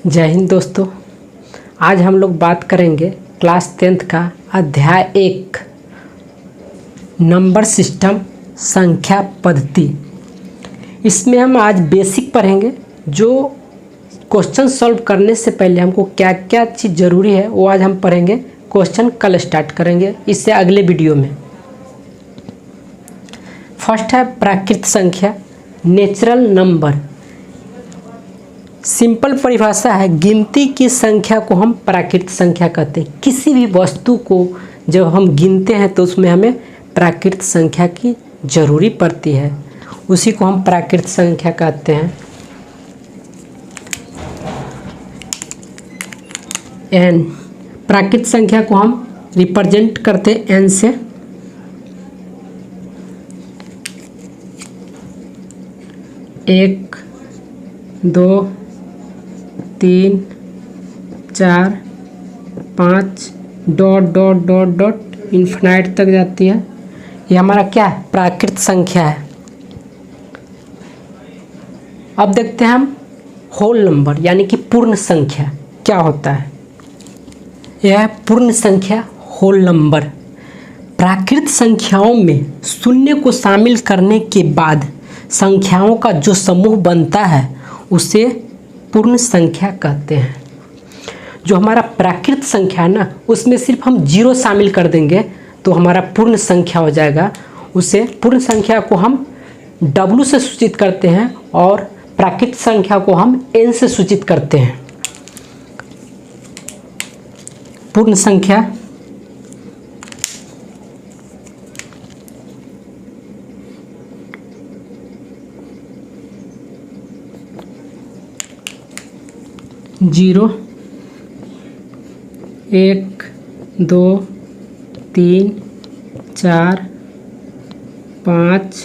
जय हिंद दोस्तों। आज हम लोग बात करेंगे क्लास 10th का अध्याय 1 नंबर सिस्टम संख्या पद्धति। इसमें हम आज बेसिक पढ़ेंगे। जो क्वेश्चन सॉल्व करने से पहले हमको क्या क्या चीज़ ज़रूरी है वो आज हम पढ़ेंगे। क्वेश्चन कल स्टार्ट करेंगे, इससे अगले वीडियो में। फर्स्ट है प्राकृत संख्या, नेचुरल नंबर। सिंपल परिभाषा है, गिनती की संख्या को हम प्राकृत संख्या कहते हैं। किसी भी वस्तु को जब हम गिनते हैं तो उसमें हमें प्राकृत संख्या की ज़रूरी पड़ती है, उसी को हम प्राकृत संख्या कहते हैं। एन, प्राकृत संख्या को हम रिप्रेजेंट करते हैं एन से। एक, दो, 3, 4, 5 dot dot dot dot infinite तक जाती है। ये हमारा क्या है? प्राकृत संख्या है। अब देखते हैं हम होल नंबर यानी कि पूर्ण संख्या क्या होता है। यह है पूर्ण संख्या, होल नंबर। प्राकृत संख्याओं में शून्य को शामिल करने के बाद संख्याओं का जो समूह बनता है उसे पूर्ण संख्या कहते हैं। जो हमारा प्राकृत संख्या है ना, उसमें सिर्फ हम 0 शामिल कर देंगे तो हमारा पूर्ण संख्या हो जाएगा। उसे पूर्ण संख्या को हम W से सूचित करते हैं और प्राकृत संख्या को हम N से सूचित करते हैं। पूर्ण संख्या zero, 1, 2, 3, 4, 5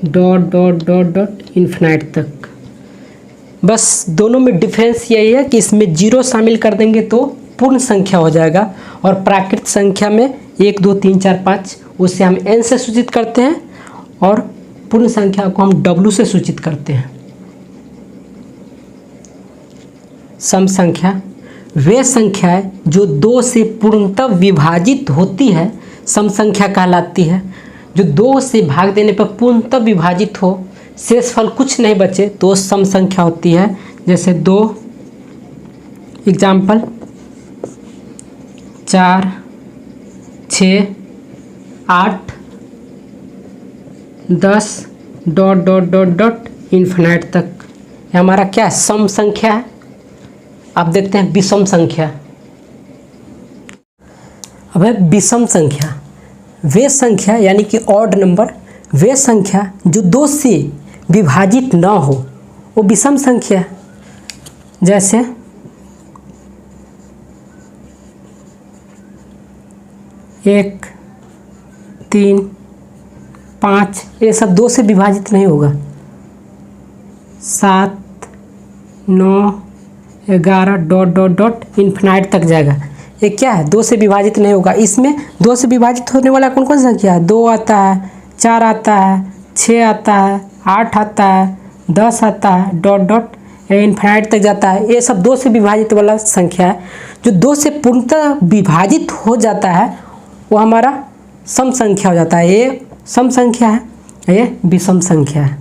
dot dot dot dot infinite तक। बस दोनों में डिफरेंस यही है कि इसमें 0 शामिल कर देंगे तो पूर्ण संख्या हो जाएगा, और प्राकृत संख्या में 1, 2, 3, 4, 5 उसे हम n से सूचित करते हैं और पूर्ण संख्या को हम W से सूचित करते हैं। सम संख्या वे संख्याएं जो 2 से पूर्णतः विभाजित होती है सम संख्या कहलाती है। जो 2 से भाग देने पर पूर्णतः विभाजित हो, शेषफल कुछ नहीं बचे तो सम संख्या होती है। जैसे 2 example 4, 6, 8, 10 dot dot dot dot infinite तक। ये हमारा क्या है? सम संख्या है। अब देखते हैं विषम संख्या। अब है विषम संख्या। वे संख्या यानी कि ऑड नंबर, वे संख्या जो 2 से विभाजित ना हो वो विषम संख्या। जैसे 1, 3, 5 ये सब 2 से विभाजित नहीं होगा। 7, 9, 11 डॉट डॉट डॉट इन्फिनाइट तक जाएगा। ये क्या है? 2 से विभाजित नहीं होगा। इसमें 2 से विभाजित होने वाला कौन कौन सा संख्या है? 2 आता है, 4 आता है, 6 आता है, 8 आता है, 10 आता है डॉट डॉट इन्फिनाइट तक जाता है। ये सब 2 से विभाजित वाला संख्या है। जो 2 से पूर्णतः विभाजित हो जाता है वो हमारा सम संख्या हो जाता है। ये सम संख्या है, ये विषम संख्या है।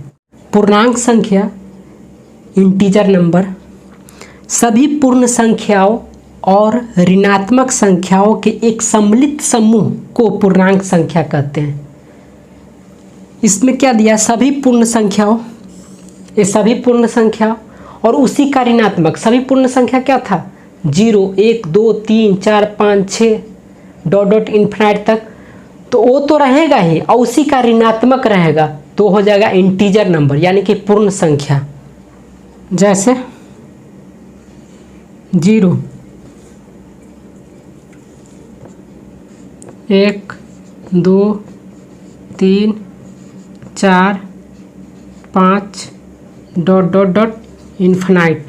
पूर्णांक संख्या इंटीजर नंबर। सभी पूर्ण संख्याओं और ऋणात्मक संख्याओं के एक सम्मिलित समूह को पूर्णांक संख्या कहते हैं। इसमें क्या दिया? सभी पूर्ण संख्याओं, ये सभी पूर्ण संख्या और उसी का ऋणात्मक। सभी पूर्ण संख्या क्या था? 0, 1, 2, 3, 4, 5, 6 डॉट डॉट इन्फिनाइट तक, तो वो तो रहेगा ही और उसी का ऋणात्मक रहेगा तो हो जाएगा इंटीजर नंबर यानी कि पूर्ण संख्या। जैसे 0, 1, 2, 3, 4, 5 डॉट डॉट डॉट इन्फिनाइट।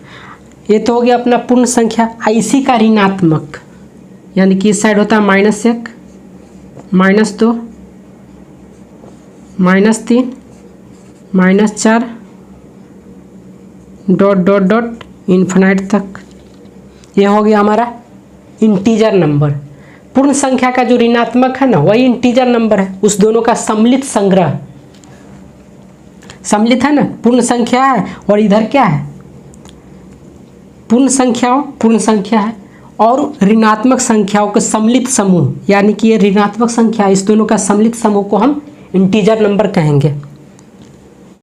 ये तो हो गया अपना पूर्ण संख्या। इसी का ऋणात्मक यानी कि इस साइड होता है -1, -2, -3, -4 डॉट डॉट डॉट इन्फिनाइट तक। ये हो गया हमारा इंटीजर नंबर। पूर्ण संख्या का जो ऋणात्मक है ना वही इंटीजर नंबर है, उस दोनों का सम्मिलित संग्रह। सम्मिलित है ना, पूर्ण संख्या है और इधर क्या है, पूर्ण संख्या है और ऋणात्मक संख्याओं के सम्मिलित समूह, यानी कि ये ऋणात्मक संख्या, इस दोनों का सम्मिलित समूह को हम इंटीजर नंबर कहेंगे।